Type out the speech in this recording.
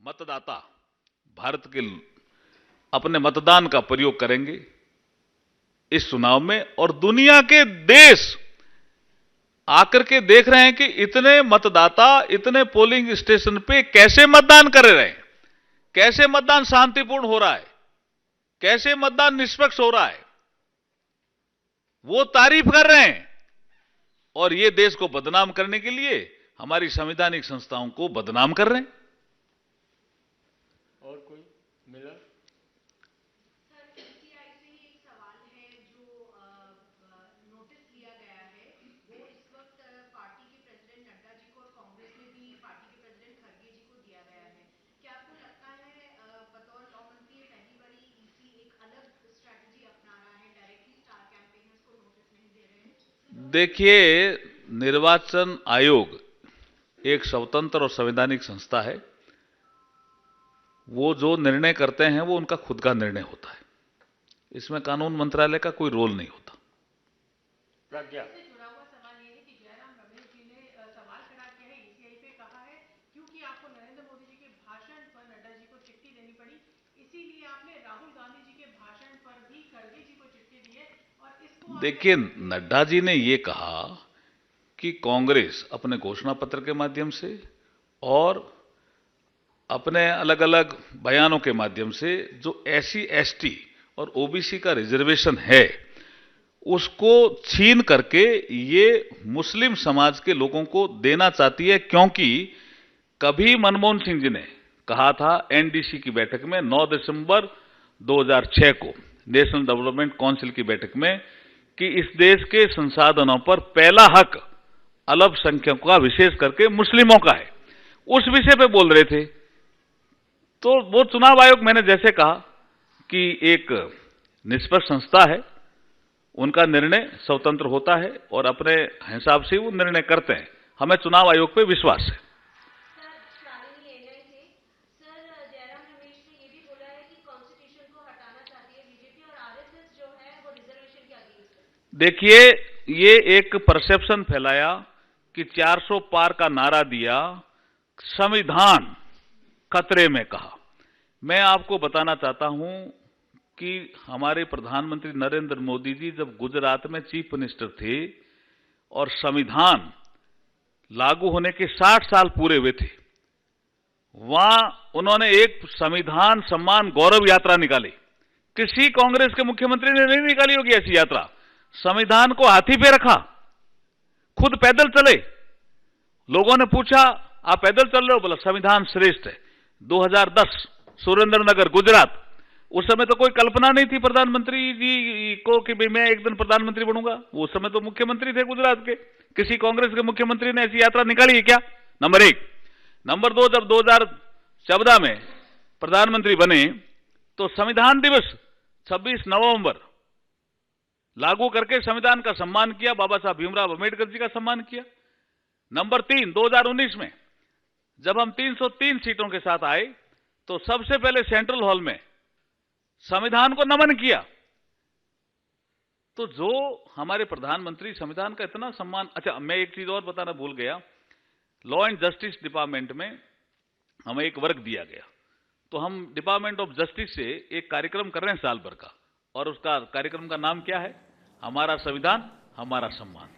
मतदाता भारत के अपने मतदान का प्रयोग करेंगे इस चुनाव में, और दुनिया के देश आकर के देख रहे हैं कि इतने मतदाता इतने पोलिंग स्टेशन पे कैसे मतदान कर रहे हैं, कैसे मतदान शांतिपूर्ण हो रहा है, कैसे मतदान निष्पक्ष हो रहा है, वो तारीफ कर रहे हैं। और ये देश को बदनाम करने के लिए हमारी संवैधानिक संस्थाओं को बदनाम कर रहे हैं। और कोई मिलर? सर, पीटीआई से एक सवाल है जो नोटिस लिया गया है, वो इस वक्त पार्टी के प्रेसिडेंट नड्डा जी को और कांग्रेस में भी पार्टी के प्रेसिडेंट खड़गे जी को दिया गया है। क्या आपको लगता है बतौर लॉ मंत्री पहली बार ईसी एक अलग स्ट्रैटेजी अपना रहा है, डायरेक्टली स्टार कैंपेनर्स को नोटिस नहीं दे रहे हैं? देखिए, निर्वाचन आयोग एक स्वतंत्र और संवैधानिक संस्था है। वो जो निर्णय करते हैं वो उनका खुद का निर्णय होता है, इसमें कानून मंत्रालय का कोई रोल नहीं होता। प्रज्ञा? से जुड़ा हुआ सवाल ये है कि जयराम रमेश जी ने सवाल खड़ा किया है ईसीआई पे, कहा है क्योंकि आपको नरेंद्र मोदी जी के भाषण पर नड्डा जी को चिट्ठी देनी पड़ी, इसीलिए आपने राहुल गांधी जी के भाषण पर भी खड़गे जी को चिट्ठी दी है। और इसको देखिए, नड्डा जी ने ये कहा कि कांग्रेस अपने घोषणा पत्र के माध्यम से और अपने अलग अलग बयानों के माध्यम से जो एससी एसटी और ओबीसी का रिजर्वेशन है उसको छीन करके ये मुस्लिम समाज के लोगों को देना चाहती है, क्योंकि कभी मनमोहन सिंह जी ने कहा था एनडीसी की बैठक में 9 दिसंबर 2006 को नेशनल डेवलपमेंट काउंसिल की बैठक में कि इस देश के संसाधनों पर पहला हक अल्पसंख्यकों का विशेष करके मुस्लिमों का है, उस विषय पे बोल रहे थे। तो वो चुनाव आयोग, मैंने जैसे कहा कि एक निष्पक्ष संस्था है, उनका निर्णय स्वतंत्र होता है और अपने हिसाब से वो निर्णय करते हैं। हमें चुनाव आयोग पे विश्वास है। सर, शालिनी एएनआई से सर, जयराम रमेश ने ये भी बोला है कि कॉन्स्टिट्यूशन को हटाना चाहती है बीजेपी और आरएसएस जो है वो रिजर्वेशन के अगेंस्ट है। देखिए, ये एक परसेप्शन फैलाया कि 400 पार का नारा दिया, संविधान खतरे में कहा। मैं आपको बताना चाहता हूं कि हमारे प्रधानमंत्री नरेंद्र मोदी जी जब गुजरात में चीफ मिनिस्टर थे और संविधान लागू होने के 60 साल पूरे हुए थे, वहां उन्होंने एक संविधान सम्मान गौरव यात्रा निकाली। किसी कांग्रेस के मुख्यमंत्री ने नहीं निकाली होगी ऐसी यात्रा। संविधान को हाथी पे रखा, खुद पैदल चले। लोगों ने पूछा आप पैदल चल रहे हो? बोला संविधान श्रेष्ठ है। 2010 सुरेंद्रनगर गुजरात, उस समय तो कोई कल्पना नहीं थी प्रधानमंत्री जी को कि भाई मैं एक दिन प्रधानमंत्री बनूंगा। वो उस समय तो मुख्यमंत्री थे गुजरात के। किसी कांग्रेस के मुख्यमंत्री ने ऐसी यात्रा निकाली है क्या? नंबर 1। नंबर 2, जब 2014 में प्रधानमंत्री बने तो संविधान दिवस 26 नवंबर लागू करके संविधान का सम्मान किया, बाबा साहब भीमराव अम्बेडकर जी का सम्मान किया। नंबर 3, 2019 में जब हम 303 सीटों के साथ आए तो सबसे पहले सेंट्रल हॉल में संविधान को नमन किया। तो जो हमारे प्रधानमंत्री संविधान का इतना सम्मान। अच्छा, मैं एक चीज और बताना भूल गया। लॉ एंड जस्टिस डिपार्टमेंट में हमें एक वर्क दिया गया, तो हम डिपार्टमेंट ऑफ जस्टिस से एक कार्यक्रम कर रहे हैं साल भर का, और उसका कार्यक्रम का नाम क्या है? हमारा संविधान हमारा सम्मान।